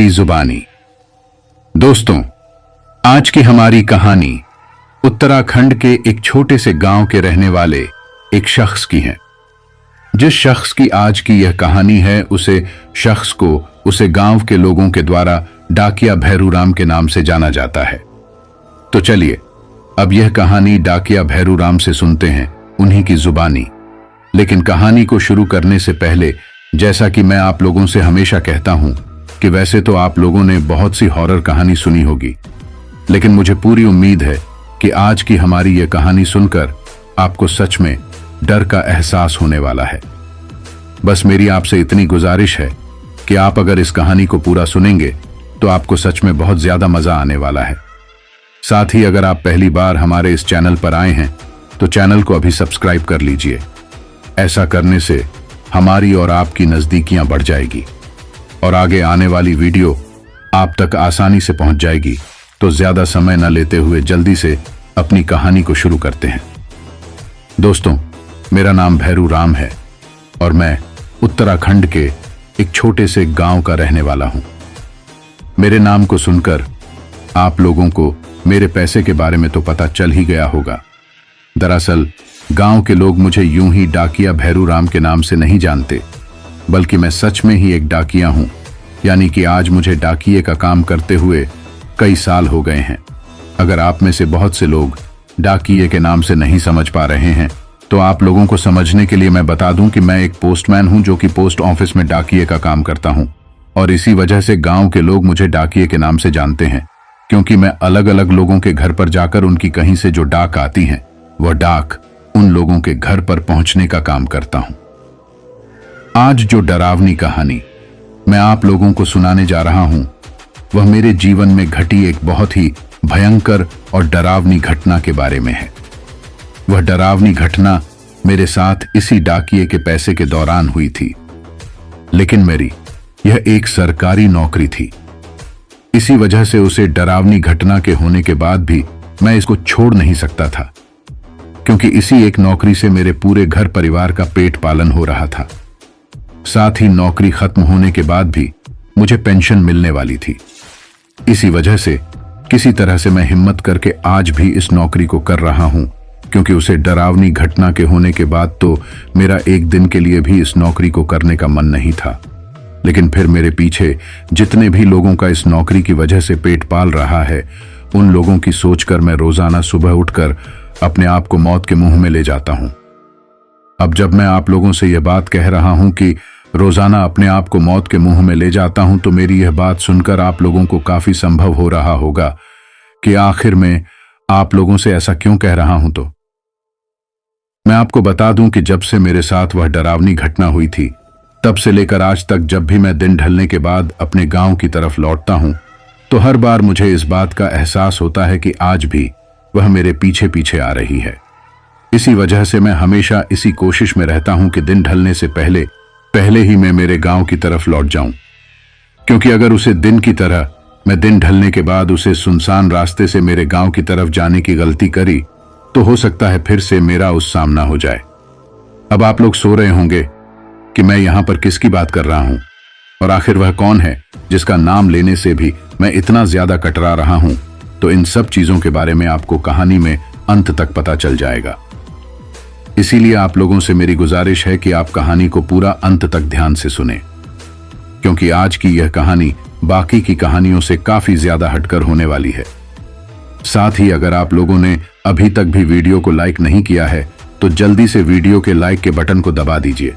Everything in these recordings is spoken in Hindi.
की जुबानी। दोस्तों, आज की हमारी कहानी उत्तराखंड के एक छोटे से गांव के रहने वाले एक शख्स की है। जिस शख्स की आज की यह कहानी है, उसे शख्स को उसे गांव के लोगों के द्वारा डाकिया भैरूराम के नाम से जाना जाता है। तो चलिए अब यह कहानी डाकिया भैरूराम से सुनते हैं, उन्हीं की जुबानी। लेकिन कहानी को शुरू करने से पहले, जैसा कि मैं आप लोगों से हमेशा कहता हूं कि वैसे तो आप लोगों ने बहुत सी हॉरर कहानी सुनी होगी, लेकिन मुझे पूरी उम्मीद है कि आज की हमारी यह कहानी सुनकर आपको सच में डर का एहसास होने वाला है। बस मेरी आपसे इतनी गुजारिश है कि आप अगर इस कहानी को पूरा सुनेंगे तो आपको सच में बहुत ज्यादा मजा आने वाला है। साथ ही अगर आप पहली बार हमारे इस चैनल पर आए हैं तो चैनल को अभी सब्सक्राइब कर लीजिए। ऐसा करने से हमारी और आपकी नजदीकियां बढ़ जाएगी और आगे आने वाली वीडियो आप तक आसानी से पहुंच जाएगी। तो ज्यादा समय न लेते हुए जल्दी से अपनी कहानी को शुरू करते हैं। दोस्तों, मेरा नाम भैरूराम है और मैं उत्तराखंड के एक छोटे से गांव का रहने वाला हूं। मेरे नाम को सुनकर आप लोगों को मेरे पैसे के बारे में तो पता चल ही गया होगा। दरअसल गांव के लोग मुझे यूं ही डाकिया भैरूराम के नाम से नहीं जानते, बल्कि मैं सच में ही एक डाकिया हूं। यानी कि आज मुझे डाकिये का काम करते हुए कई साल हो गए हैं। अगर आप में से बहुत से लोग डाकिये के नाम से नहीं समझ पा रहे हैं तो आप लोगों को समझने के लिए मैं बता दूं कि मैं एक पोस्टमैन हूं जो कि पोस्ट ऑफिस में डाकिये का काम करता हूं। और इसी वजह से गांव के लोग मुझे डाकिये के नाम से जानते हैं, क्योंकि मैं अलग अलग लोगों के घर पर जाकर उनकी कहीं से जो डाक आती है वह डाक उन लोगों के घर पर पहुंचने का काम करता हूं। आज जो डरावनी कहानी मैं आप लोगों को सुनाने जा रहा हूं वह मेरे जीवन में घटी एक बहुत ही भयंकर और डरावनी घटना के बारे में है। वह डरावनी घटना मेरे साथ इसी डाकिये के पैसे के दौरान हुई थी, लेकिन मेरी यह एक सरकारी नौकरी थी। इसी वजह से उसे डरावनी घटना के होने के बाद भी मैं इसको छोड़ नहीं सकता था, क्योंकि इसी एक नौकरी से मेरे पूरे घर परिवार का पेट पालन हो रहा था। साथ ही नौकरी खत्म होने के बाद भी मुझे पेंशन मिलने वाली थी। इसी वजह से किसी तरह से मैं हिम्मत करके आज भी इस नौकरी को कर रहा हूं, क्योंकि उसे डरावनी घटना के होने के बाद तो मेरा एक दिन के लिए भी इस नौकरी को करने का मन नहीं था। लेकिन फिर मेरे पीछे जितने भी लोगों का इस नौकरी की वजह से पेट पाल रहा है, उन लोगों की सोचकर मैं रोजाना सुबह उठकर अपने आप को मौत के मुंह में ले जाता हूं। अब जब मैं आप लोगों से यह बात कह रहा हूं कि रोजाना अपने आप को मौत के मुंह में ले जाता हूं, तो मेरी यह बात सुनकर आप लोगों को काफी संभव हो रहा होगा कि आखिर में आप लोगों से ऐसा क्यों कह रहा हूं। तो मैं आपको बता दूं कि जब से मेरे साथ वह डरावनी घटना हुई थी, तब से लेकर आज तक जब भी मैं दिन ढलने के बाद अपने गांव की तरफ लौटता हूं, तो हर बार मुझे इस बात का एहसास होता है कि आज भी वह मेरे पीछे पीछे आ रही है। इसी वजह से मैं हमेशा इसी कोशिश में रहता हूं कि दिन ढलने से पहले ही मैं मेरे गांव की तरफ लौट जाऊं, क्योंकि अगर उसे दिन की तरह मैं दिन ढलने के बाद उसे सुनसान रास्ते से मेरे गांव की तरफ जाने की गलती करी तो हो सकता है फिर से मेरा उस सामना हो जाए। अब आप लोग सो रहे होंगे कि मैं यहां पर किसकी बात कर रहा हूं और आखिर वह कौन है जिसका नाम लेने से भी मैं इतना ज्यादा कतरा रहा हूं। तो इन सब चीजों के बारे में आपको कहानी में अंत तक पता चल जाएगा। इसीलिए आप लोगों से मेरी गुजारिश है कि आप कहानी को पूरा अंत तक ध्यान से सुने, क्योंकि आज की यह कहानी बाकी की कहानियों से काफी ज्यादा हटकर होने वाली है। साथ ही अगर आप लोगों ने अभी तक भी वीडियो को लाइक नहीं किया है तो जल्दी से वीडियो के लाइक के बटन को दबा दीजिए।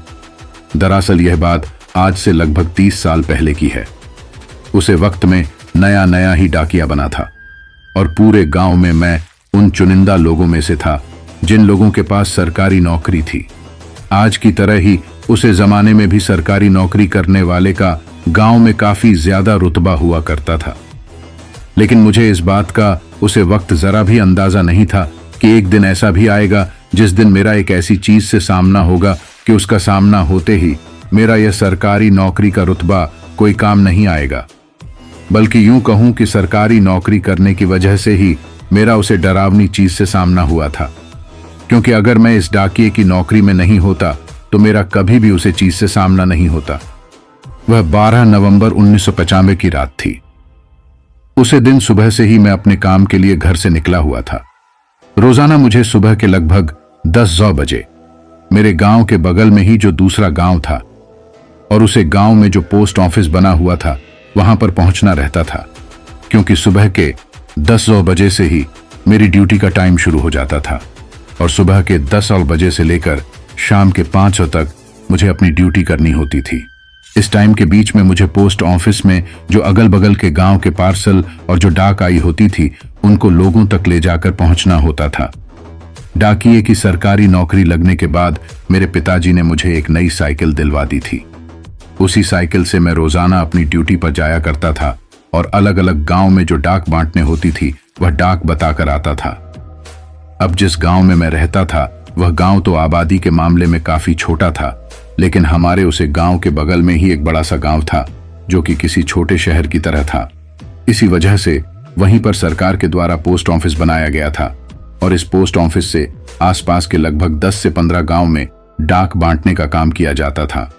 दरअसल यह बात आज से लगभग 30 साल पहले की है। उसे वक्त में नया नया ही डाकिया बना था और पूरे गांव में मैं उन चुनिंदा लोगों में से था जिन लोगों के पास सरकारी नौकरी थी। आज की तरह ही उसे जमाने में भी सरकारी नौकरी करने वाले का गांव में काफी ज्यादा रुतबा हुआ करता था। लेकिन मुझे इस बात का उसे वक्त जरा भी अंदाजा नहीं था कि एक दिन ऐसा भी आएगा जिस दिन मेरा एक ऐसी चीज से सामना होगा कि उसका सामना होते ही मेरा यह सरकारी नौकरी का रुतबा कोई काम नहीं आएगा, बल्कि यूं कहूं कि सरकारी नौकरी करने की वजह से ही मेरा उसे डरावनी चीज से सामना हुआ था। क्योंकि अगर मैं इस डाकिये की नौकरी में नहीं होता तो मेरा कभी भी उसे चीज से सामना नहीं होता। वह 12 नवंबर 1995 की रात थी। उसे दिन सुबह से ही मैं अपने काम के लिए घर से निकला हुआ था। रोजाना मुझे सुबह के लगभग 10 बजे मेरे गांव के बगल में ही जो दूसरा गांव था और उसे गांव में जो पोस्ट ऑफिस बना हुआ था वहां पर पहुंचना रहता था, क्योंकि सुबह के 10 बजे से ही मेरी ड्यूटी का टाइम शुरू हो जाता था और सुबह के 10 बजे से लेकर शाम के 5 तक मुझे अपनी ड्यूटी करनी होती थी। इस टाइम के बीच में मुझे पोस्ट ऑफिस में जो अगल बगल के गांव के पार्सल और जो डाक आई होती थी उनको लोगों तक ले जाकर पहुंचना होता था। डाकिये की सरकारी नौकरी लगने के बाद मेरे पिताजी ने मुझे एक नई साइकिल दिलवा दी थी। उसी साइकिल से मैं रोजाना अपनी ड्यूटी पर जाया करता था और अलग अलग गांव में जो डाक बांटने होती थी वह डाक बताकर आता था। अब जिस गांव में मैं रहता था वह गांव तो आबादी के मामले में काफी छोटा था, लेकिन हमारे उसे गांव के बगल में ही एक बड़ा सा गांव था जो कि किसी छोटे शहर की तरह था। इसी वजह से वहीं पर सरकार के द्वारा पोस्ट ऑफिस बनाया गया था और इस पोस्ट ऑफिस से आसपास के लगभग 10 से 15 गांव में डाक बांटने का काम किया जाता था।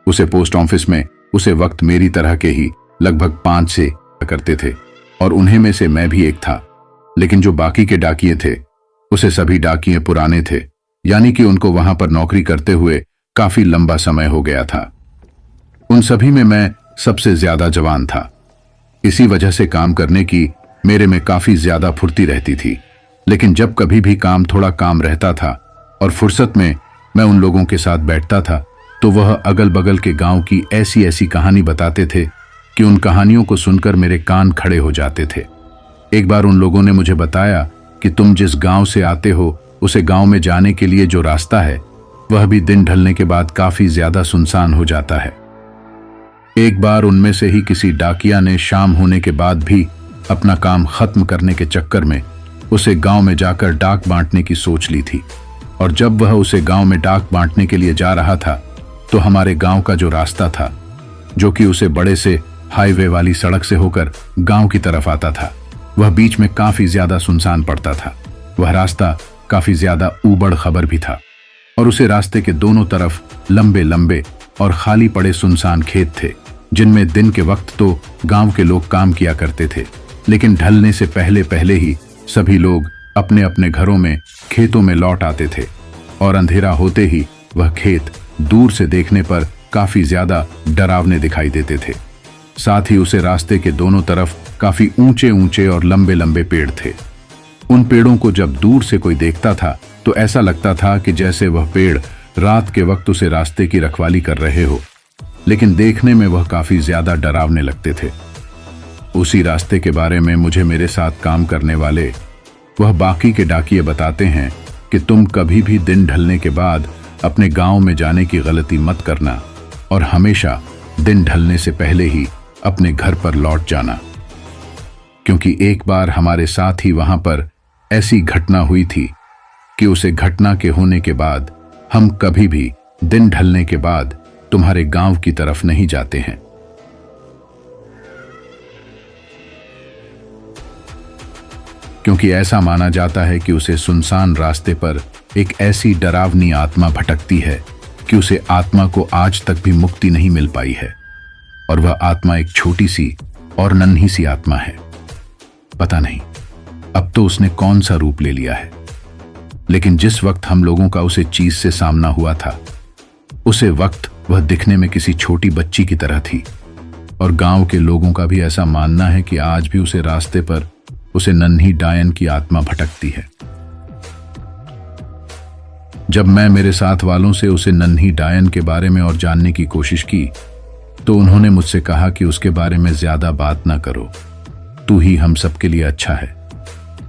उसे पोस्ट ऑफिस में उसे वक्त मेरी तरह के ही लगभग 5 से करते थे और उन्हें में से मैं भी एक था। लेकिन जो बाकी के डाकिये थे उसे सभी डाकिये पुराने थे, यानी कि उनको वहां पर नौकरी करते हुए काफी लंबा समय हो गया था। उन सभी में मैं सबसे ज्यादा जवान था। इसी वजह से काम करने की मेरे में काफी ज्यादा फुर्ती रहती थी। लेकिन जब कभी भी थोड़ा काम रहता था और फुर्सत में मैं उन लोगों के साथ बैठता था तो वह अगल बगल के गांव की ऐसी ऐसी कहानी बताते थे कि उन कहानियों को सुनकर मेरे कान खड़े हो जाते थे। एक बार उन लोगों ने मुझे बताया कि तुम जिस गांव से आते हो उसे गांव में जाने के लिए जो रास्ता है वह भी दिन ढलने के बाद काफी ज्यादा सुनसान हो जाता है। एक बार उनमें से ही किसी डाकिया ने शाम होने के बाद भी अपना काम खत्म करने के चक्कर में उसे गांव में जाकर डाक बांटने की सोच ली थी और जब वह उसे गांव में डाक बांटने के लिए जा रहा था तो हमारे गांव का जो रास्ता था, जो कि उसे बड़े से हाईवे वाली सड़क से होकर गांव की तरफ आता था, वह बीच में काफी ज्यादा सुनसान पड़ता था। वह रास्ता काफी ज्यादा ऊबड़ खबर भी था और उसे रास्ते के दोनों तरफ लंबे लंबे और खाली पड़े सुनसान खेत थे, जिनमें दिन के वक्त तो गांव के लोग काम किया करते थे, लेकिन ढलने से पहले पहले ही सभी लोग अपने अपने घरों में खेतों में लौट आते थे और अंधेरा होते ही वह खेत दूर से देखने पर काफी ज्यादा डरावने दिखाई देते थे। साथ ही उसे रास्ते के दोनों तरफ काफी ऊंचे ऊंचे और लंबे लंबे पेड़ थे। उन पेड़ों को जब दूर से कोई देखता था तो ऐसा लगता था कि जैसे वह पेड़ रात के वक्त उसे रास्ते की रखवाली कर रहे हो, लेकिन देखने में वह काफी ज्यादा डरावने लगते थे। उसी रास्ते के बारे में मुझे मेरे साथ काम करने वाले वह बाकी के डाकिये बताते हैं कि तुम कभी भी दिन ढलने के बाद अपने गांव में जाने की गलती मत करना और हमेशा दिन ढलने से पहले ही अपने घर पर लौट जाना, क्योंकि एक बार हमारे साथ ही वहां पर ऐसी घटना हुई थी कि उसे घटना के होने के बाद हम कभी भी दिन ढलने के बाद तुम्हारे गांव की तरफ नहीं जाते हैं। क्योंकि ऐसा माना जाता है कि उसे सुनसान रास्ते पर एक ऐसी डरावनी आत्मा भटकती है कि उसे आत्मा को आज तक भी मुक्ति नहीं मिल पाई है और वह आत्मा एक छोटी सी और नन्ही सी आत्मा है। पता नहीं अब तो उसने कौन सा रूप ले लिया है, लेकिन जिस वक्त हम लोगों का उसे चीज से सामना हुआ था उसे वक्त वह दिखने में किसी छोटी बच्ची की तरह थी और गांव के लोगों का भी ऐसा मानना है कि आज भी उसे रास्ते पर उसे नन्ही डायन की आत्मा भटकती है। जब मैं मेरे साथ वालों से उसे नन्ही डायन के बारे में और जानने की कोशिश की तो उन्होंने मुझसे कहा कि उसके बारे में ज्यादा बात ना करो, तू ही हम सबके लिए अच्छा है,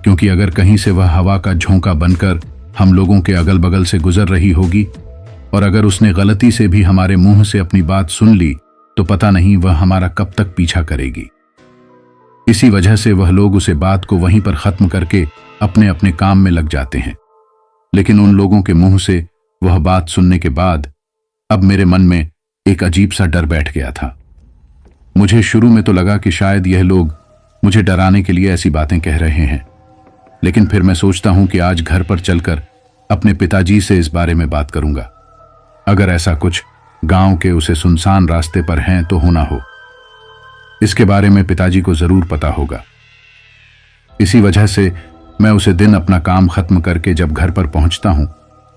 क्योंकि अगर कहीं से वह हवा का झोंका बनकर हम लोगों के अगल बगल से गुजर रही होगी और अगर उसने गलती से भी हमारे मुंह से अपनी बात सुन ली तो पता नहीं वह हमारा कब तक पीछा करेगी। इसी वजह से वह लोग उसे बात को वहीं पर खत्म करके अपने अपने काम में लग जाते हैं। लेकिन उन लोगों के मुंह से वह बात सुनने के बाद अब मेरे मन में एक अजीब सा डर बैठ गया था। मुझे शुरू में तो लगा कि शायद यह लोग मुझे डराने के लिए ऐसी बातें कह रहे हैं, लेकिन फिर मैं सोचता हूं कि आज घर पर चलकर अपने पिताजी से इस बारे में बात करूंगा। अगर ऐसा कुछ गांव के उसे सुनसान रास्ते पर हैं तो होना हो। इसके बारे में पिताजी को जरूर पता होगा। इसी वजह से मैं उसे दिन अपना काम खत्म करके जब घर पर पहुंचता हूं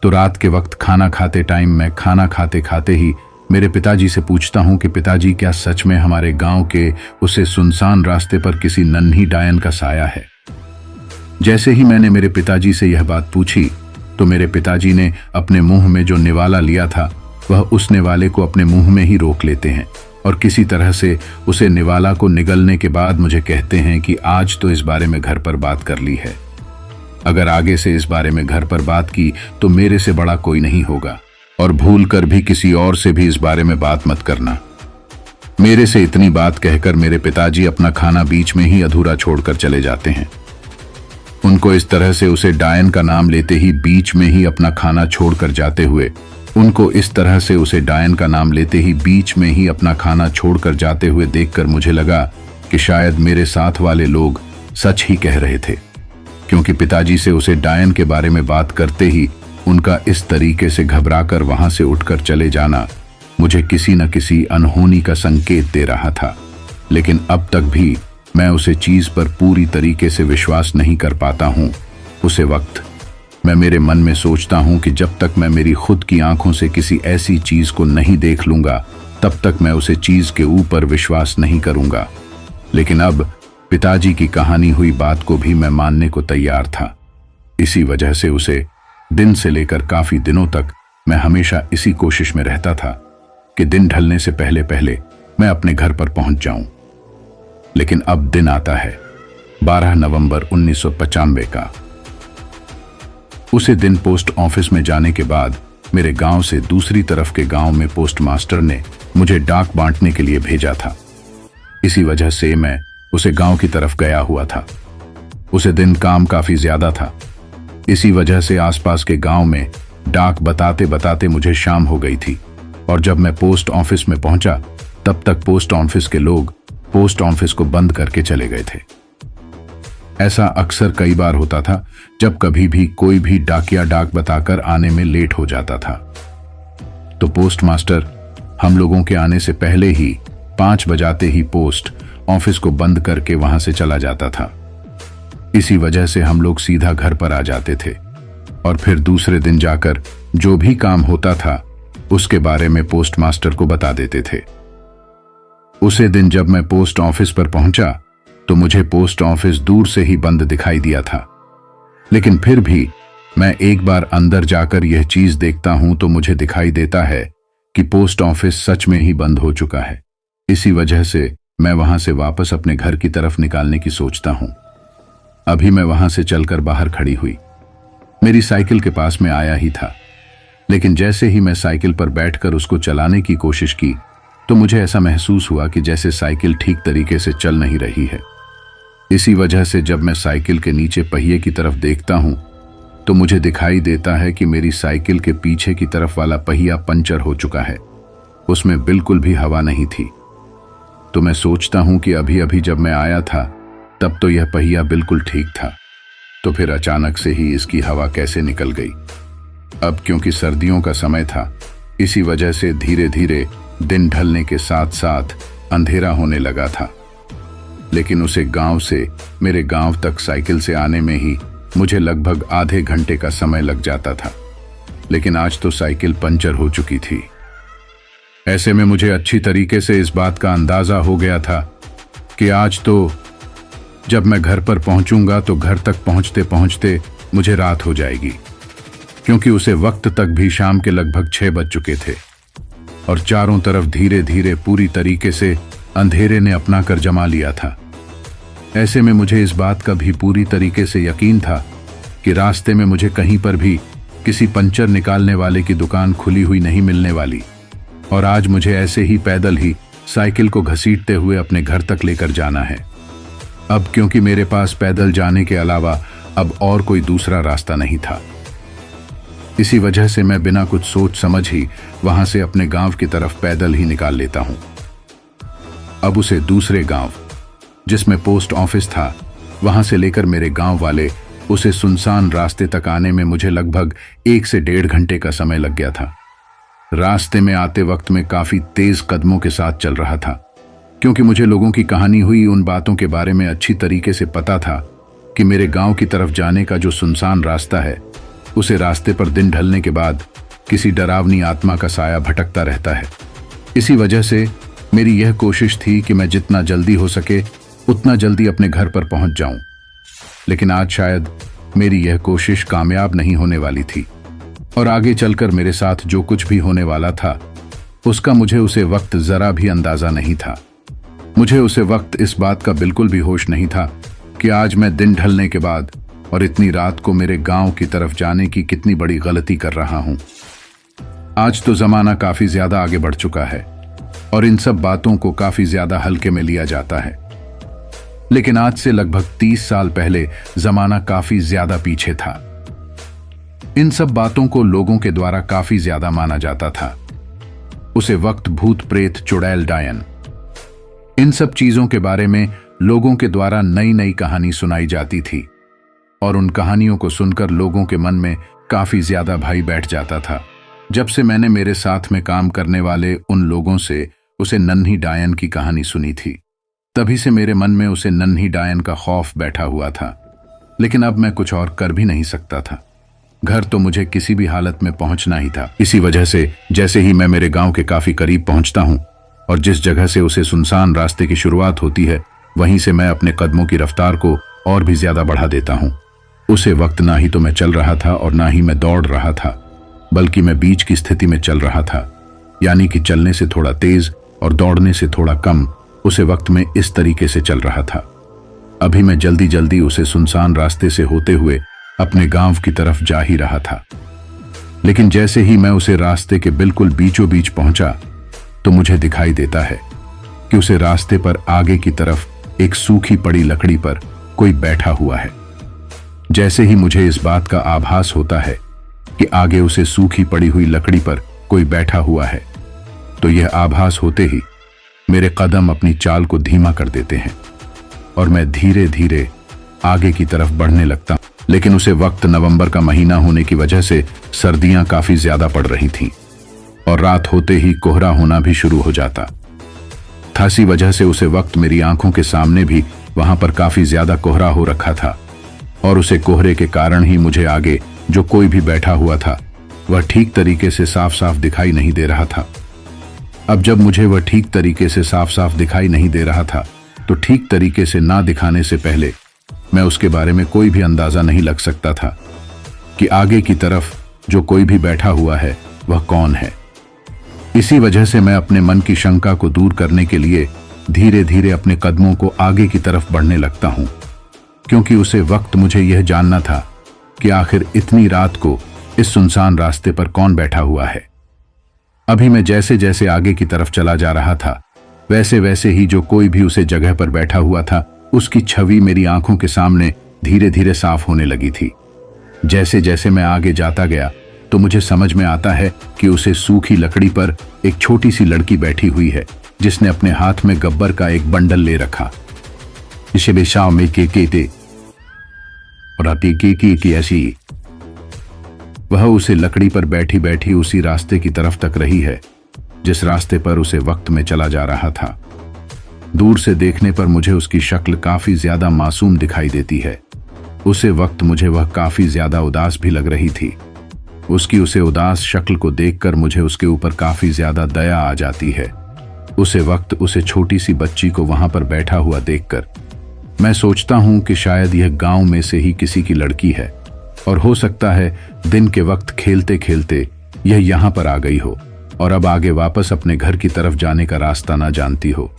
तो रात के वक्त खाना खाते टाइम मैं खाना खाते खाते ही मेरे पिताजी से पूछता हूं कि पिताजी, क्या सच में हमारे गांव के उसे सुनसान रास्ते पर किसी नन्ही डायन का साया है? जैसे ही मैंने मेरे पिताजी से यह बात पूछी तो मेरे पिताजी ने अपने मुंह में जो निवाला लिया था वह उस निवाले को अपने मुंह में ही रोक लेते हैं और किसी तरह से उसे निवाला को निगलने के बाद मुझे कहते हैं कि आज तो इस बारे में घर पर बात कर ली है, अगर आगे से इस बारे में घर पर बात की तो मेरे से बड़ा कोई नहीं होगा और भूल कर भी किसी और से भी इस बारे में बात मत करना। मेरे से इतनी बात कहकर मेरे पिताजी अपना खाना बीच में ही अधूरा छोड़कर चले जाते हैं। उनको इस तरह से उसे डायन का नाम लेते ही बीच में ही अपना खाना छोड़कर जाते हुए अपना खाना छोड़कर जाते हुए देखकर मुझे लगा कि शायद मेरे साथ वाले लोग सच ही कह रहे थे, क्योंकि पिताजी से उसे डायन के बारे में बात करते ही उनका इस तरीके से घबराकर वहां से उठकर चले जाना मुझे किसी न किसी अनहोनी का संकेत दे रहा था। लेकिन अब तक भी मैं उसे चीज पर पूरी तरीके से विश्वास नहीं कर पाता हूं। उसे वक्त मैं मेरे मन में सोचता हूं कि जब तक मैं मेरी खुद की आंखों से किसी ऐसी चीज को नहीं देख लूंगा तब तक मैं उसे चीज के ऊपर विश्वास नहीं करूंगा। लेकिन अब पिताजी की कहानी हुई बात को भी मैं मानने को तैयार था। इसी वजह से उसे दिन से लेकर काफी दिनों तक मैं हमेशा इसी कोशिश में रहता था कि दिन ढलने से पहले पहले मैं अपने घर पर पहुंच जाऊं। लेकिन अब दिन आता है 12 नवंबर 1995 का। उसे दिन पोस्ट ऑफिस में जाने के बाद मेरे गांव से दूसरी तरफ के गांव में पोस्ट मास्टर ने मुझे डाक बांटने के लिए भेजा था। इसी वजह से मैं उसे गांव की तरफ गया हुआ था। उसे दिन काम काफी ज्यादा था। इसी वजह से आसपास के गांव में डाक बताते बताते मुझे शाम हो गई थी और जब मैं पोस्ट ऑफिस में पहुंचा तब तक पोस्ट ऑफिस के लोग पोस्ट ऑफिस को बंद करके चले गए थे। ऐसा अक्सर कई बार होता था जब कभी भी कोई भी डाकिया डाक बताकर आने में लेट हो जाता था तो पोस्ट मास्टर हम लोगों के आने से पहले ही 5 बजाते ही पोस्ट ऑफिस को बंद करके वहां से चला जाता था। इसी वजह से हम लोग सीधा घर पर आ जाते थे और फिर दूसरे दिन जाकर जो भी काम होता था उसके बारे में पोस्ट मास्टर को बता देते थे। उसे दिन जब मैं पोस्ट ऑफिस पर पहुंचा तो मुझे पोस्ट ऑफिस दूर से ही बंद दिखाई दिया था, लेकिन फिर भी मैं एक बार अंदर जाकर यह चीज देखता हूं तो मुझे दिखाई देता है कि पोस्ट ऑफिस सच में ही बंद हो चुका है। इसी वजह से मैं वहां से वापस अपने घर की तरफ निकालने की सोचता हूं। अभी मैं वहां से चलकर बाहर खड़ी हुई, मेरी साइकिल के पास में आया ही था, लेकिन जैसे ही मैं साइकिल पर बैठकर उसको चलाने की कोशिश की तो मुझे ऐसा महसूस हुआ कि जैसे साइकिल ठीक तरीके से चल नहीं रही है। इसी वजह से जब मैं साइकिल के नीचे पहिए की तरफ देखता हूं तो मुझे दिखाई देता है कि मेरी साइकिल के पीछे की तरफ वाला पहिया पंचर हो चुका है, उसमें बिल्कुल भी हवा नहीं थी। तो मैं सोचता हूं कि अभी अभी जब मैं आया था तब तो यह पहिया बिल्कुल ठीक था, तो फिर अचानक से ही इसकी हवा कैसे निकल गई। अब क्योंकि सर्दियों का समय था इसी वजह से धीरे धीरे दिन ढलने के साथ साथ अंधेरा होने लगा था, लेकिन उसे गांव से मेरे गांव तक साइकिल से आने में ही मुझे लगभग आधे घंटे का समय लग जाता था। लेकिन आज तो साइकिल पंचर हो चुकी थी। ऐसे में मुझे अच्छी तरीके से इस बात का अंदाजा हो गया था कि आज तो जब मैं घर पर पहुंचूंगा तो घर तक पहुंचते पहुंचते मुझे रात हो जाएगी, क्योंकि उसे वक्त तक भी शाम के लगभग 6 बज चुके थे और चारों तरफ धीरे धीरे पूरी तरीके से अंधेरे ने अपना कर जमा लिया था। ऐसे में मुझे इस बात का भी पूरी तरीके से यकीन था कि रास्ते में मुझे कहीं पर भी किसी पंचर निकालने वाले की दुकान खुली हुई नहीं मिलने वाली और आज मुझे ऐसे ही पैदल ही साइकिल को घसीटते हुए अपने घर तक लेकर जाना है। अब क्योंकि मेरे पास पैदल जाने के अलावा अब और कोई दूसरा रास्ता नहीं था, इसी वजह से मैं बिना कुछ सोच समझ ही वहां से अपने गांव की तरफ पैदल ही निकाल लेता हूं। अब उसे दूसरे गांव जिसमें पोस्ट ऑफिस था वहां से लेकर मेरे गांव वाले उसे सुनसान रास्ते तक आने में मुझे लगभग 1 से 1.5 घंटे का समय लग गया था। रास्ते में आते वक्त मैं काफी तेज कदमों के साथ चल रहा था, क्योंकि मुझे लोगों की कहानी हुई उन बातों के बारे में अच्छी तरीके से पता था कि मेरे गांव की तरफ जाने का जो सुनसान रास्ता है, उसे रास्ते पर दिन ढलने के बाद किसी डरावनी आत्मा का साया भटकता रहता है। इसी वजह से मेरी यह कोशिश थी कि मैं जितना जल्दी हो सके उतना जल्दी अपने घर पर पहुंच जाऊं। लेकिन आज शायद मेरी यह कोशिश कामयाब नहीं होने वाली थी, और आगे चलकर मेरे साथ जो कुछ भी होने वाला था उसका मुझे उसे वक्त जरा भी अंदाजा नहीं था। मुझे उसे वक्त इस बात का बिल्कुल भी होश नहीं था कि आज मैं दिन ढलने के बाद और इतनी रात को मेरे गांव की तरफ जाने की कितनी बड़ी गलती कर रहा हूं। आज तो जमाना काफी ज्यादा आगे बढ़ चुका है और इन सब बातों को काफी ज्यादा हल्के में लिया जाता है, लेकिन आज से लगभग 30 साल पहले जमाना काफी ज्यादा पीछे था। इन सब बातों को लोगों के द्वारा काफी ज्यादा माना जाता था। उसे वक्त भूत प्रेत चुड़ैल डायन, इन सब चीजों के बारे में लोगों के द्वारा नई नई कहानी सुनाई जाती थी, और उन कहानियों को सुनकर लोगों के मन में काफी ज्यादा भय बैठ जाता था। जब से मैंने मेरे साथ में काम करने वाले उन लोगों से उसे नन्ही डायन की कहानी सुनी थी, तभी से मेरे मन में उसे नन्ही डायन का खौफ बैठा हुआ था। लेकिन अब मैं कुछ और कर भी नहीं सकता था। घर तो मुझे किसी भी हालत में पहुंचना ही था। इसी वजह से जैसे ही मैं मेरे गांव के काफी करीब पहुंचता हूं और जिस जगह से उसे सुनसान रास्ते की शुरुआत होती है, वहीं से मैं अपने कदमों की रफ्तार को और भी ज्यादा बढ़ा देता हूं। उसे वक्त ना ही तो मैं चल रहा था और ना ही मैं दौड़ रहा था, बल्कि मैं बीच की स्थिति में चल रहा था, यानी कि चलने से थोड़ा तेज और दौड़ने से थोड़ा कम। उसे वक्त में इस तरीके से चल रहा था। अभी मैं जल्दी जल्दी उसे सुनसान रास्ते से होते हुए अपने गांव की तरफ जा ही रहा था। लेकिन जैसे ही मैं उसे रास्ते के बिल्कुल बीचों बीच पहुंचा तो मुझे दिखाई देता है कि उसे रास्ते पर आगे की तरफ एक सूखी पड़ी लकड़ी पर कोई बैठा हुआ है। जैसे ही मुझे इस बात का आभास होता है कि आगे उसे सूखी पड़ी हुई लकड़ी पर कोई बैठा हुआ है, तो यह आभास होते ही मेरे कदम अपनी चाल को धीमा कर देते हैं और मैं धीरे धीरे आगे की तरफ बढ़ने लगता। लेकिन उसे वक्त नवंबर का महीना होने की वजह से सर्दियां काफी ज्यादा पड़ रही थीं और रात होते ही कोहरा होना भी शुरू हो जाता था। इसी वजह से उसे वक्त मेरी आंखों के सामने भी वहां पर काफी ज्यादा कोहरा हो रखा था, और उसे कोहरे के कारण ही मुझे आगे जो कोई भी बैठा हुआ था वह ठीक तरीके से साफ साफ दिखाई नहीं दे रहा था। अब जब मुझे वह ठीक तरीके से साफ साफ दिखाई नहीं दे रहा था, तो ठीक तरीके से ना दिखाने से पहले मैं उसके बारे में कोई भी अंदाजा नहीं लग सकता था कि आगे की तरफ जो कोई भी बैठा हुआ है वह कौन है। इसी वजह से मैं अपने मन की शंका को दूर करने के लिए धीरे धीरे अपने कदमों को आगे की तरफ बढ़ने लगता हूं, क्योंकि उसे वक्त मुझे यह जानना था कि आखिर इतनी रात को इस सुनसान रास्ते पर कौन बैठा हुआ है। अभी मैं जैसे जैसे आगे की तरफ चला जा रहा था, वैसे वैसे ही जो कोई भी उसे जगह पर बैठा हुआ था उसकी छवि मेरी आंखों के सामने धीरे धीरे साफ होने लगी थी। जैसे जैसे मैं आगे जाता गया तो मुझे समझ में आता है कि उसे सूखी लकड़ी पर एक छोटी सी लड़की बैठी हुई है, जिसने अपने हाथ में गब्बर का एक बंडल ले रखा। इसे बेशाव में के और आती की ऐसी वह उसे लकड़ी पर बैठी बैठी उसी रास्ते की तरफ तक रही है जिस रास्ते पर उसे वक्त में चला जा रहा था। दूर से देखने पर मुझे उसकी शक्ल काफी ज्यादा मासूम दिखाई देती है। उसे वक्त मुझे वह काफी ज्यादा उदास भी लग रही थी। उसकी उसे उदास शक्ल को देखकर मुझे उसके ऊपर काफी ज्यादा दया आ जाती है। उसे वक्त उसे छोटी सी बच्ची को वहां पर बैठा हुआ देखकर मैं सोचता हूं कि शायद यह गांव में से ही किसी की लड़की है, और हो सकता है दिन के वक्त खेलते खेलते यह यहां पर आ गई हो और अब आगे वापस अपने घर की तरफ जाने का रास्ता ना जानती हो।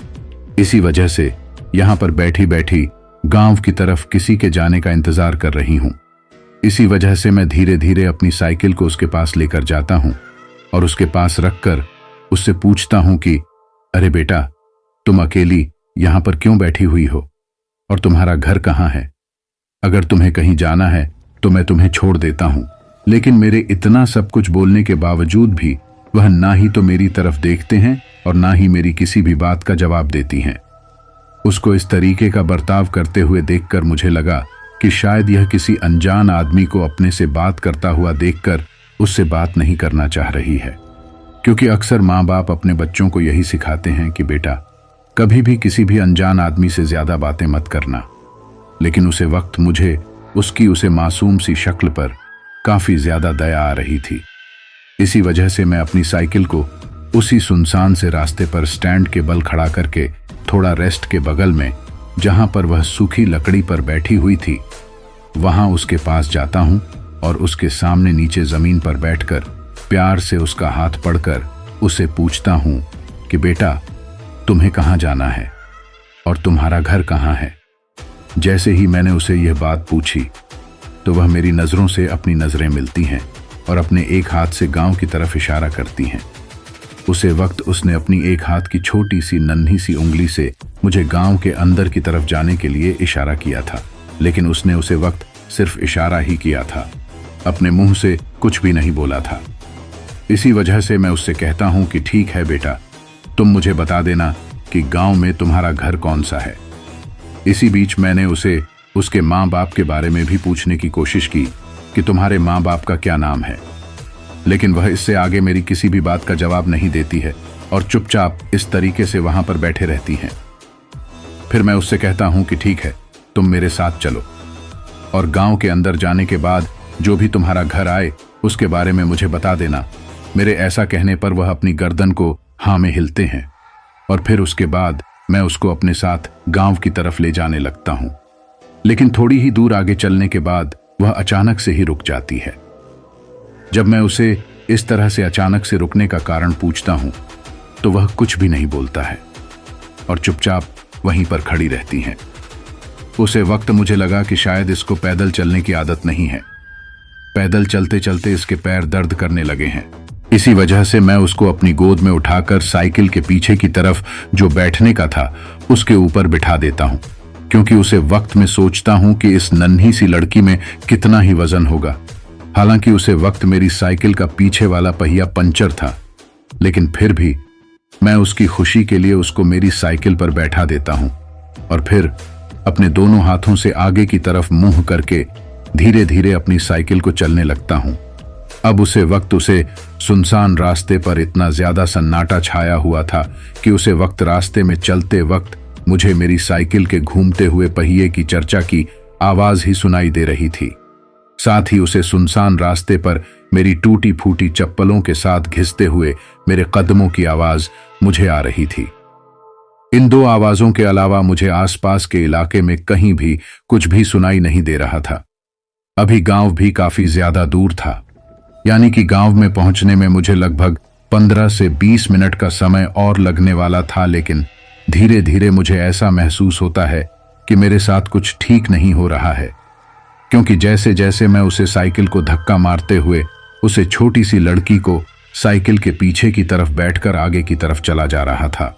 इसी वजह से यहां पर बैठी बैठी गांव की तरफ किसी के जाने का इंतजार कर रही हूं। इसी वजह से मैं धीरे धीरे अपनी साइकिल को उसके पास लेकर जाता हूं और उसके पास रखकर उससे पूछता हूं कि अरे बेटा, तुम अकेली यहां पर क्यों बैठी हुई हो और तुम्हारा घर कहां है? अगर तुम्हें कहीं जाना है तो मैं तुम्हें छोड़ देता हूं। लेकिन मेरे इतना सब कुछ बोलने के बावजूद भी वह ना ही तो मेरी तरफ देखते हैं और ना ही मेरी किसी भी बात का जवाब देती हैं। उसको इस तरीके का बर्ताव करते हुए देखकर मुझे लगा कि शायद यह किसी अनजान आदमी को अपने से बात करता हुआ देखकर उससे बात नहीं करना चाह रही है। क्योंकि अक्सर माँ बाप अपने बच्चों को यही सिखाते हैं कि बेटा कभी भी किसी भी अनजान आदमी से ज्यादा बातें मत करना। लेकिन उसे वक्त मुझे उसकी उसे मासूम सी शक्ल पर काफी ज्यादा दया आ रही थी। इसी वजह से मैं अपनी साइकिल को उसी सुनसान से रास्ते पर स्टैंड के बल खड़ा करके थोड़ा रेस्ट के बगल में, जहां पर वह सूखी लकड़ी पर बैठी हुई थी, वहां उसके पास जाता हूं और उसके सामने नीचे जमीन पर बैठकर प्यार से उसका हाथ पकड़कर उसे पूछता हूं कि बेटा तुम्हें कहां जाना है और तुम्हारा घर कहां है। जैसे ही मैंने उसे यह बात पूछी तो वह मेरी नजरों से अपनी नजरें मिलती हैं और अपने एक हाथ से गांव की तरफ इशारा करती हैं। उसे वक्त उसने अपनी एक हाथ की छोटी सी नन्ही सी उंगली से मुझे गांव के अंदर की तरफ जाने के लिए इशारा किया था, लेकिन उसने उसे वक्त सिर्फ इशारा ही किया था, अपने मुंह से कुछ भी नहीं बोला था। इसी वजह से मैं उससे कहता हूं कि ठीक है बेटा, तुम मुझे बता देना कि गांव में तुम्हारा घर कौन सा है। इसी बीच मैंने उसे उसके माँ बाप के बारे में भी पूछने की कोशिश की कि तुम्हारे माँ बाप का क्या नाम है, लेकिन वह इससे आगे मेरी किसी भी बात का जवाब नहीं देती है और चुपचाप इस तरीके से वहां पर बैठे रहती हैं। फिर मैं उससे कहता हूं कि ठीक है, तुम मेरे साथ चलो और गांव के अंदर जाने के बाद जो भी तुम्हारा घर आए उसके बारे में मुझे बता देना। मेरे ऐसा कहने पर वह अपनी गर्दन को हाँ में हिलते हैं और फिर उसके बाद मैं उसको अपने साथ गांव की तरफ ले जाने लगता हूं। लेकिन थोड़ी ही दूर आगे चलने के बाद वह अचानक से ही रुक जाती है। जब मैं उसे इस तरह से अचानक से रुकने का कारण पूछता हूं तो वह कुछ भी नहीं बोलता है और चुपचाप वहीं पर खड़ी रहती हैं। उसे वक्त मुझे लगा कि शायद इसको पैदल चलने की आदत नहीं है। पैदल चलते चलते इसके पैर दर्द करने लगे हैं। इसी वजह से मैं उसको अपनी गोद में उठाकर साइकिल के पीछे की तरफ जो बैठने का था उसके ऊपर बिठा देता हूं, क्योंकि उसे वक्त में सोचता हूं कि इस नन्ही सी लड़की में कितना ही वजन होगा। हालांकि उसे वक्त मेरी साइकिल का पीछे वाला पहिया पंचर था, लेकिन फिर भी मैं उसकी खुशी के लिए उसको मेरी साइकिल पर बैठा देता हूं और फिर अपने दोनों हाथों से आगे की तरफ मुंह करके धीरे धीरे अपनी साइकिल को चलने लगता हूं। अब उसे सुनसान रास्ते पर इतना ज्यादा सन्नाटा छाया हुआ था कि उसे वक्त रास्ते में चलते वक्त मुझे मेरी साइकिल के घूमते हुए पहिए की चर्चा की आवाज ही सुनाई दे रही थी। साथ ही उसे सुनसान रास्ते पर मेरी टूटी फूटी चप्पलों के साथ घिसते हुए मेरे कदमों की आवाज मुझे आ रही थी। इन दो आवाजों के अलावा मुझे आसपास के इलाके में कहीं भी कुछ भी सुनाई नहीं दे रहा था। अभी गांव भी काफी ज्यादा दूर था, यानी कि गांव में पहुंचने में मुझे लगभग 15 से 20 मिनट का समय और लगने वाला था। लेकिन धीरे धीरे मुझे ऐसा महसूस होता है कि मेरे साथ कुछ ठीक नहीं हो रहा है, क्योंकि जैसे जैसे मैं उसे साइकिल को धक्का मारते हुए उसे छोटी सी लड़की को साइकिल के पीछे की तरफ बैठकर आगे की तरफ चला जा रहा था,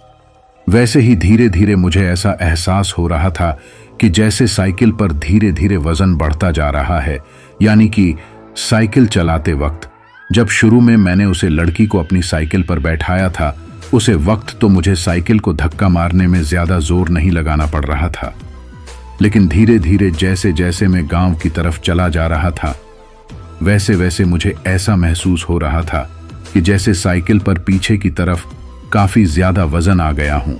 वैसे ही धीरे धीरे मुझे ऐसा एहसास हो रहा था कि जैसे साइकिल पर धीरे धीरे वजन बढ़ता जा रहा है। यानी कि साइकिल चलाते वक्त जब शुरू में मैंने उसे लड़की को अपनी साइकिल पर बैठाया था, उसे वक्त तो मुझे साइकिल को धक्का मारने में ज्यादा जोर नहीं लगाना पड़ रहा था, लेकिन धीरे धीरे जैसे जैसे मैं गांव की तरफ चला जा रहा था वैसे वैसे मुझे ऐसा महसूस हो रहा था कि जैसे साइकिल पर पीछे की तरफ काफी ज्यादा वजन आ गया हूं।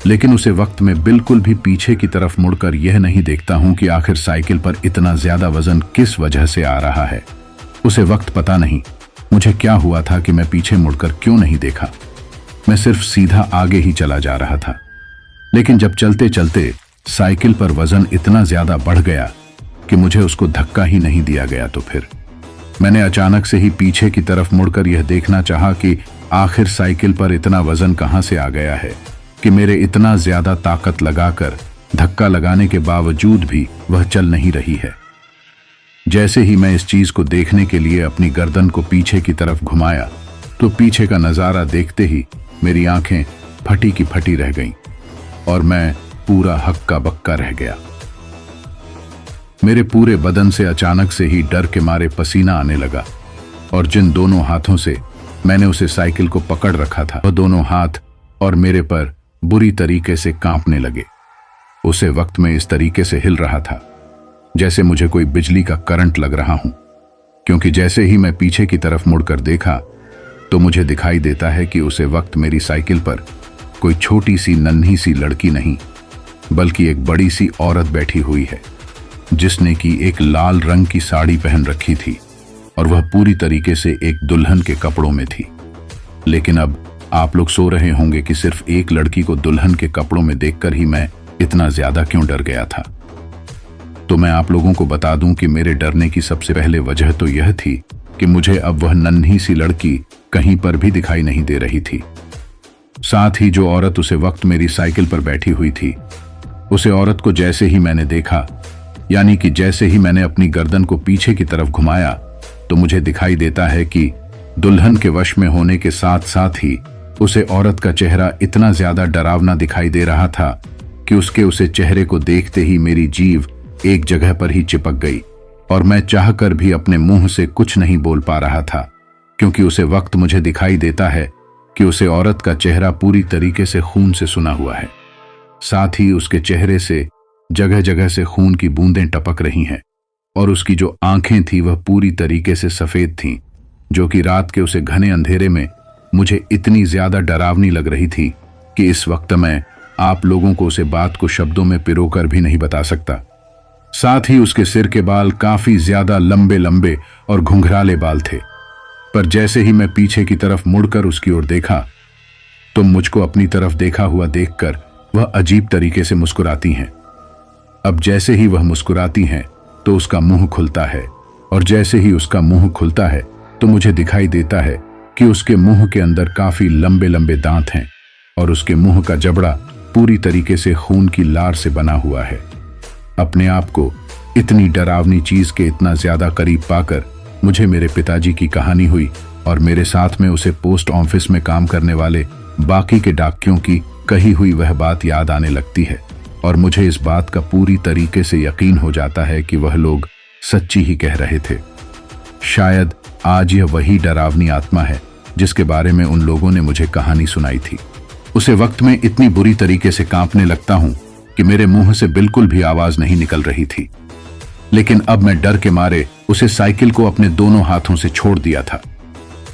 लेकिन उसे वक्त में बिल्कुल भी पीछे की तरफ मुड़कर यह नहीं देखता हूं कि आखिर साइकिल पर इतना ज्यादा वजन किस वजह से आ रहा है। उसे वक्त पता नहीं मुझे क्या हुआ था कि मैं पीछे मुड़कर क्यों नहीं देखा। मैं सिर्फ सीधा आगे ही चला जा रहा था। लेकिन जब चलते चलते साइकिल पर वजन इतना ज्यादा बढ़ गया कि मुझे उसको धक्का ही नहीं दिया गया, तो फिर मैंने अचानक से ही पीछे की तरफ मुड़कर यह देखना चाहा कि आखिर साइकिल पर इतना वजन कहां से आ गया है कि मेरे इतना ज्यादा ताकत लगाकर धक्का लगाने के बावजूद भी वह चल नहीं रही है। जैसे ही मैं इस चीज को देखने के लिए अपनी गर्दन को पीछे की तरफ घुमाया तो पीछे का नजारा देखते ही मेरी आंखें फटी की फटी रह गईं और मैं पूरा हक्का बक्का रह गया। मेरे पूरे बदन से अचानक से ही डर के मारे पसीना आने लगा और जिन दोनों हाथों से मैंने उसे साइकिल को पकड़ रखा था, वह दोनों हाथ और मेरे पर बुरी तरीके से कांपने लगे। उसे वक्त में इस तरीके से हिल रहा था जैसे मुझे कोई बिजली का करंट लग रहा हूं, क्योंकि जैसे ही मैं पीछे की तरफ मुड़कर देखा तो मुझे दिखाई देता है कि उसे वक्त मेरी साइकिल पर कोई छोटी सी नन्ही सी लड़की नहीं बल्कि एक बड़ी सी औरत बैठी हुई है, जिसने की एक लाल रंग की साड़ी पहन रखी थी और वह पूरी तरीके से एक दुल्हन के कपड़ों में थी। लेकिन अब आप लोग सो रहे होंगे कि सिर्फ एक लड़की को दुल्हन के कपड़ों में देखकर ही मैं इतना ज्यादा क्यों डर गया था। तो मैं आप लोगों को बता दूं कि मेरे डरने की सबसे पहले वजह तो यह थी कि मुझे अब वह नन्ही सी लड़की कहीं पर भी दिखाई नहीं दे रही थी। साथ ही जो औरत उसे वक्त मेरी साइकिल पर बैठी हुई थी, उसे औरत को जैसे ही मैंने देखा, यानी कि जैसे ही मैंने अपनी गर्दन को पीछे की तरफ घुमाया, तो मुझे दिखाई देता है कि दुल्हन के वश में होने के साथ साथ ही उसे औरत का चेहरा इतना ज्यादा डरावना दिखाई दे रहा था कि उसे चेहरे को देखते ही मेरी जीभ एक जगह पर ही चिपक गई और मैं चाहकर भी अपने मुंह से कुछ नहीं बोल पा रहा था, क्योंकि उसे वक्त मुझे दिखाई देता है कि उसे औरत का चेहरा पूरी तरीके से खून से सुना हुआ है। साथ ही उसके चेहरे से जगह जगह से खून की बूंदें टपक रही हैं और उसकी जो आंखें थी वह पूरी तरीके से सफेद थीं, जो कि रात के उसे घने अंधेरे में मुझे इतनी ज्यादा डरावनी लग रही थी कि इस वक्त मैं आप लोगों को उसे बात को शब्दों में पिरोकर भी नहीं बता सकता। साथ ही उसके सिर के बाल काफी ज्यादा लंबे लंबे और घुंघराले बाल थे, पर जैसे ही मैं पीछे की तरफ मुड़कर उसकी ओर देखा तो मुझको अपनी तरफ देखा हुआ देखकर वह अजीब तरीके से मुस्कुराती हैं। अब जैसे ही वह मुस्कुराती हैं तो उसका मुंह खुलता है और जैसे ही उसका मुंह खुलता है तो मुझे दिखाई देता है कि उसके मुंह के अंदर काफी लंबे लंबे दांत हैं और उसके मुंह का जबड़ा पूरी तरीके से खून की लार से बना हुआ है। अपने आप को इतनी डरावनी चीज के इतना ज्यादा करीब पाकर मुझे मेरे पिताजी की कहानी हुई और मेरे साथ में उसे पोस्ट ऑफिस में काम करने वाले बाकी के डाकियों की कही हुई वह बात याद आने लगती है और मुझे इस बात का पूरी तरीके से यकीन हो जाता है कि वह लोग सच्ची ही कह रहे थे। शायद आज यह वही डरावनी आत्मा है जिसके बारे में उन लोगों ने मुझे कहानी सुनाई थी। उसे वक्त में इतनी बुरी तरीके से कांपने लगता हूं कि मेरे मुंह से बिल्कुल भी आवाज नहीं निकल रही थी, लेकिन अब मैं डर के मारे उसे साइकिल को अपने दोनों हाथों से छोड़ दिया था।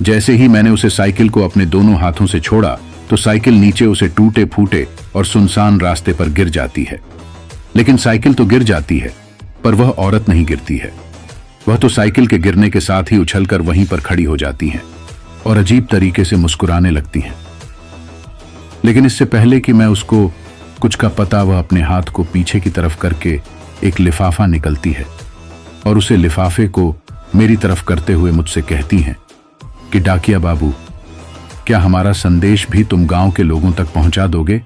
जैसे ही मैंने उसे साइकिल को अपने दोनों हाथों से छोड़ा तो साइकिल नीचे उसे टूटे फूटे और सुनसान रास्ते पर गिर जाती है। लेकिन साइकिल तो गिर जाती है, पर वह औरत नहीं गिरती है। वह तो साइकिल के गिरने के साथ ही उछलकर वहीं पर खड़ी हो जाती हैं और अजीब तरीके से मुस्कुराने लगती हैं। लेकिन इससे पहले कि मैं उसको कुछ का पता, वह अपने हाथ को पीछे की तरफ करके एक लिफाफा निकलती है और उसे लिफाफे को मेरी तरफ करते हुए मुझसे कहती हैं कि डाकिया बाबू, क्या हमारा संदेश भी तुम गांव के लोगों तक पहुंचा दोगे?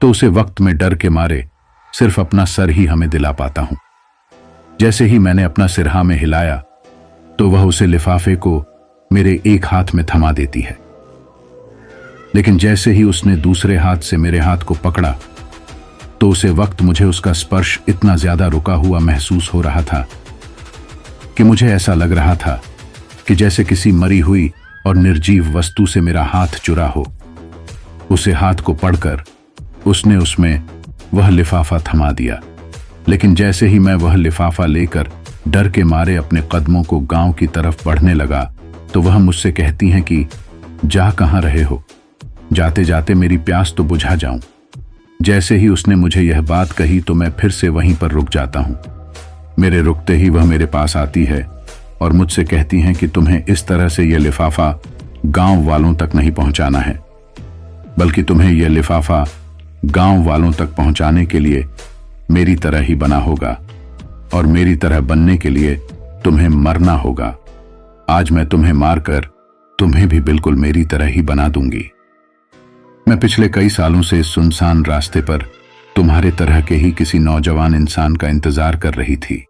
तो उसे वक्त में डर के मारे सिर्फ अपना सर ही हमें दिला पाता हूं। जैसे ही मैंने अपना सिर हाँ में हिलाया तो वह उसे लिफाफे को मेरे एक हाथ में थमा देती है। लेकिन जैसे ही उसने दूसरे हाथ से मेरे हाथ को पकड़ा तो उसे वक्त मुझे उसका स्पर्श इतना ज्यादा रुका हुआ महसूस हो रहा था कि मुझे ऐसा लग रहा था कि जैसे किसी मरी हुई और निर्जीव वस्तु से मेरा हाथ चुरा हो। उसे हाथ को पकड़कर उसने उसमें वह लिफाफा थमा दिया। लेकिन जैसे ही मैं वह लिफाफा लेकर डर के मारे अपने कदमों को गांव की तरफ बढ़ने लगा तो वह मुझसे कहती हैं कि जा कहां रहे हो, जाते जाते मेरी प्यास तो बुझा जाऊं। जैसे ही उसने मुझे यह बात कही तो मैं फिर से वहीं पर रुक जाता हूं। मेरे रुकते ही वह मेरे पास आती है और मुझसे कहती हैं कि तुम्हें इस तरह से यह लिफाफा गांव वालों तक नहीं पहुंचाना है, बल्कि तुम्हें यह लिफाफा गांव वालों तक पहुंचाने के लिए मेरी तरह ही बना होगा और मेरी तरह बनने के लिए तुम्हें मरना होगा। आज मैं तुम्हें मारकर तुम्हें भी बिल्कुल मेरी तरह ही बना दूंगी। मैं पिछले कई सालों से इस सुनसान रास्ते पर तुम्हारे तरह के ही किसी नौजवान इंसान का इंतजार कर रही थी,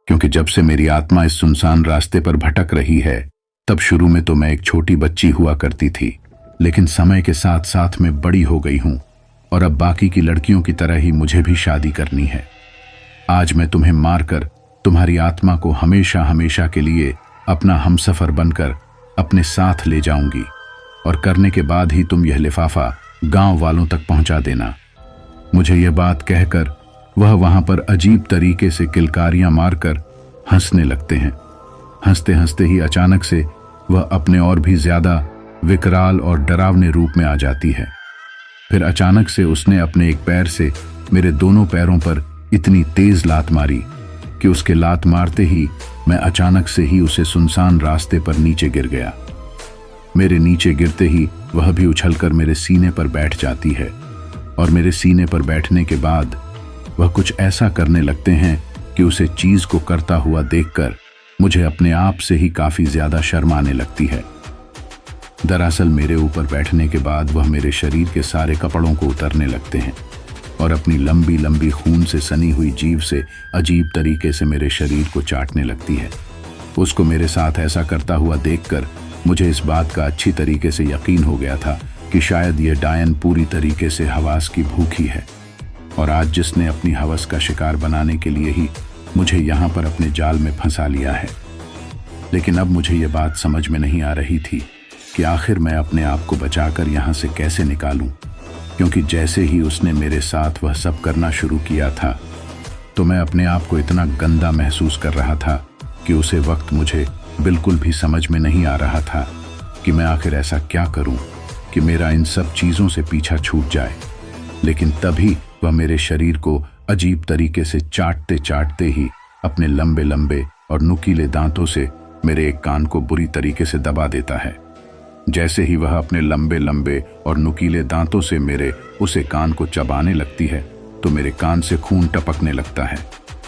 क्योंकि जब से मेरी आत्मा इस सुनसान रास्ते पर भटक रही है तब शुरू में तो मैं एक छोटी बच्ची हुआ करती थी, लेकिन समय के साथ साथ मैं बड़ी हो गई हूं और अब बाकी की लड़कियों की तरह ही मुझे भी शादी करनी है। आज मैं तुम्हें मारकर तुम्हारी आत्मा को हमेशा हमेशा के लिए अपना हमसफर बनकर अपने साथ ले जाऊंगी और करने के बाद ही तुम यह लिफाफा गांव वालों तक पहुंचा देना। मुझे यह बात कहकर वह वहां पर अजीब तरीके से किलकारियां मारकर हंसने लगते हैं। हंसते हंसते ही अचानक से वह अपने और भी ज्यादा विकराल और डरावने रूप में आ जाती है। फिर अचानक से उसने अपने एक पैर से मेरे दोनों पैरों पर इतनी तेज लात मारी कि उसके लात मारते ही मैं अचानक से ही उसे सुनसान रास्ते पर नीचे गिर गया। मेरे नीचे गिरते ही वह भी उछलकर मेरे सीने पर बैठ जाती है और मेरे सीने पर बैठने के बाद वह कुछ ऐसा करने लगते हैं कि उसे चीज को करता हुआ देखकर मुझे अपने आप से ही काफी ज्यादा शर्म आने लगती है। दरअसल मेरे ऊपर बैठने के बाद वह मेरे शरीर के सारे कपड़ों को उतरने लगते हैं और अपनी लंबी लंबी खून से सनी हुई जीभ से अजीब तरीके से मेरे शरीर को चाटने लगती है। उसको मेरे साथ ऐसा करता हुआ देखकर मुझे इस बात का अच्छी तरीके से यकीन हो गया था कि शायद यह डायन पूरी तरीके से हवास की भूखी है और आज जिसने अपनी हवस का शिकार बनाने के लिए ही मुझे यहाँ पर अपने जाल में फंसा लिया है। लेकिन अब मुझे ये बात समझ में नहीं आ रही थी कि आखिर मैं अपने आप को बचाकर यहाँ से कैसे निकालूं, क्योंकि जैसे ही उसने मेरे साथ वह सब करना शुरू किया था तो मैं अपने आप को इतना गंदा महसूस कर रहा था कि उसे वक्त मुझे बिल्कुल भी समझ में नहीं आ रहा था कि मैं आखिर ऐसा क्या करूं कि मेरा इन सब चीज़ों से पीछा छूट जाए। लेकिन तभी वह मेरे शरीर को अजीब तरीके से चाटते चाटते ही अपने लंबे लंबे और नुकीले दांतों से मेरे एक कान को बुरी तरीके से दबा देता है। जैसे ही वह अपने लंबे लंबे और नुकीले दांतों से मेरे उसे कान को चबाने लगती है तो मेरे कान से खून टपकने लगता है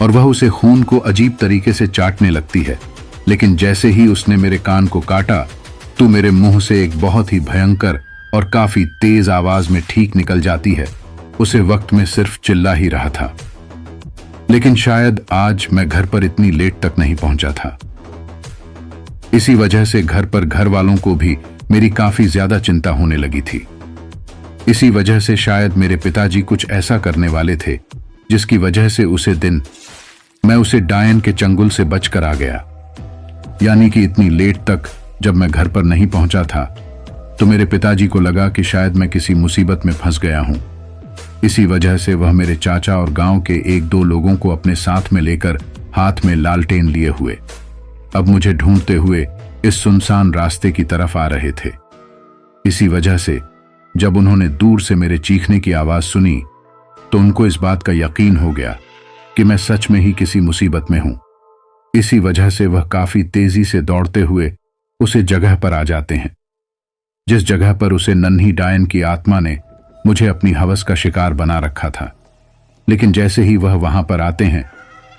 और वह उसे खून को अजीब तरीके से चाटने लगती है। लेकिन जैसे ही उसने मेरे कान को काटा तो मेरे मुंह से एक बहुत ही भयंकर और काफी तेज आवाज में ठीक निकल जाती है। उसे वक्त में सिर्फ चिल्ला ही रहा था। लेकिन शायद आज मैं घर पर इतनी लेट तक नहीं पहुंचा था। इसी वजह से घर पर घर वालों को भी मेरी काफी ज्यादा चिंता होने लगी थी। इसी वजह से शायद मेरे पिताजी कुछ ऐसा करने वाले थे जिसकी वजह से उसे दिन मैं उसे डायन के चंगुल से बचकर आ गया। यानी कि इतनी लेट तक जब मैं घर पर नहीं पहुंचा था तो मेरे पिताजी को लगा कि शायद मैं किसी मुसीबत में फंस गया हूं। इसी वजह से वह मेरे चाचा और गांव के एक दो लोगों को अपने साथ में लेकर हाथ में लालटेन लिए हुए अब मुझे ढूंढते हुए इस सुनसान रास्ते की तरफ आ रहे थे। इसी वजह से जब उन्होंने दूर से मेरे चीखने की आवाज सुनी तो उनको इस बात का यकीन हो गया कि मैं सच में ही किसी मुसीबत में हूं। इसी वजह से वह काफी तेजी से दौड़ते हुए उसे जगह पर आ जाते हैं जिस जगह पर उसे नन्ही डायन की आत्मा ने मुझे अपनी हवस का शिकार बना रखा था। लेकिन जैसे ही वह वहां पर आते हैं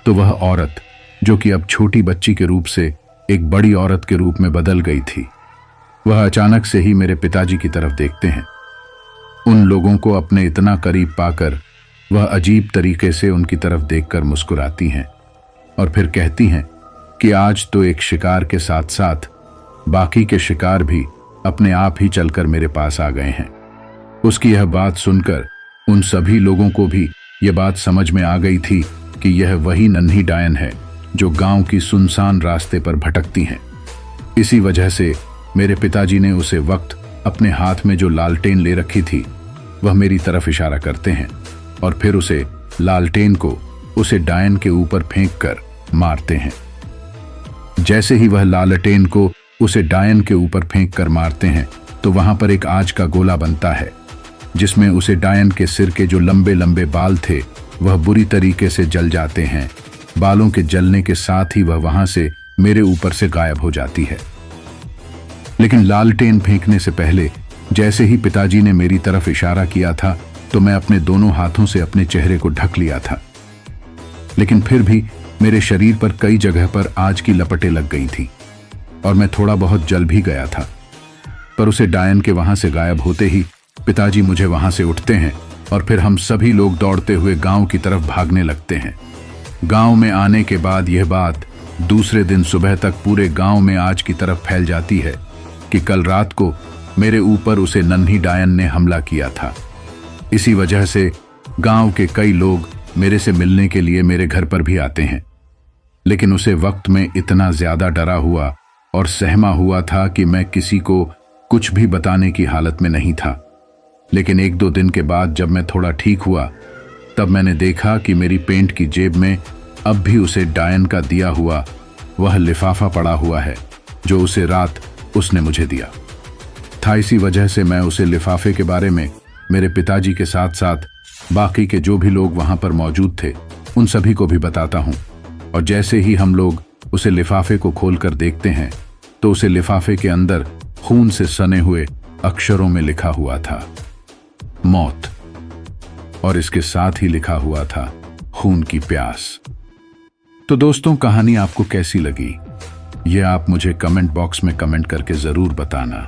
तो वह औरत, जो कि अब छोटी बच्ची के रूप से एक बड़ी औरत के रूप में बदल गई थी, वह अचानक से ही मेरे पिताजी की तरफ देखते हैं। उन लोगों को अपने इतना करीब पाकर वह अजीब तरीके से उनकी तरफ देखकर मुस्कुराती हैं और फिर कहती हैं कि आज तो एक शिकार के साथ साथ बाकी के शिकार भी अपने आप ही चलकर मेरे पास आ गए हैं। उसकी यह बात सुनकर उन सभी लोगों को भी यह बात समझ में आ गई थी कि यह वही नन्ही डायन है जो गांव की सुनसान रास्ते पर भटकती हैं। इसी वजह से मेरे पिताजी ने उसे वक्त अपने हाथ में जो लालटेन ले रखी थी वह मेरी तरफ इशारा करते हैं और फिर उसे लालटेन को उसे डायन के ऊपर फेंक कर मारते हैं। जैसे ही वह लालटेन को उसे डायन के ऊपर फेंक कर मारते हैं तो वहां पर एक आग का गोला बनता है जिसमें उसे डायन के सिर के जो लंबे लंबे बाल थे वह बुरी तरीके से जल जाते हैं। बालों के जलने के साथ ही वह वहां से मेरे ऊपर से गायब हो जाती है। लेकिन लालटेन फेंकने से पहले जैसे ही पिताजी ने मेरी तरफ इशारा किया था तो मैं अपने दोनों हाथों से अपने चेहरे को ढक लिया था। लेकिन फिर भी मेरे शरीर पर कई जगह पर आग की लपटें लग गई थी और मैं थोड़ा बहुत जल भी गया था। पर उसे डायन के वहां से गायब होते ही पिताजी मुझे वहां से उठते हैं और फिर हम सभी लोग दौड़ते हुए गांव की तरफ भागने लगते हैं। गांव में आने के बाद यह बात दूसरे दिन सुबह तक पूरे गांव में आज की तरफ फैल जाती है कि कल रात को मेरे ऊपर उसे नन्ही डायन ने हमला किया था। इसी वजह से गांव के कई लोग मेरे से मिलने के लिए मेरे घर पर भी आते हैं। लेकिन उसे वक्त में इतना ज्यादा डरा हुआ और सहमा हुआ था कि मैं किसी को कुछ भी बताने की हालत में नहीं था। लेकिन एक दो दिन के बाद जब मैं थोड़ा ठीक हुआ तब मैंने देखा कि मेरी पेंट की जेब में अब भी उसे डायन का दिया हुआ वह लिफाफा पड़ा हुआ है जो उसे रात उसने मुझे दिया। था। इसी वजह से मैं उसे लिफाफे के बारे में मेरे पिताजी के साथ साथ बाकी के जो भी लोग वहां पर मौजूद थे उन सभी को भी बताता हूं। और जैसे ही हम लोग उसे लिफाफे को खोलकर देखते हैं तो उसे लिफाफे के अंदर खून से सने हुए अक्षरों में लिखा हुआ था मौत, और इसके साथ ही लिखा हुआ था खून की प्यास। तो दोस्तों, कहानी आपको कैसी लगी ये आप मुझे कमेंट बॉक्स में कमेंट करके जरूर बताना।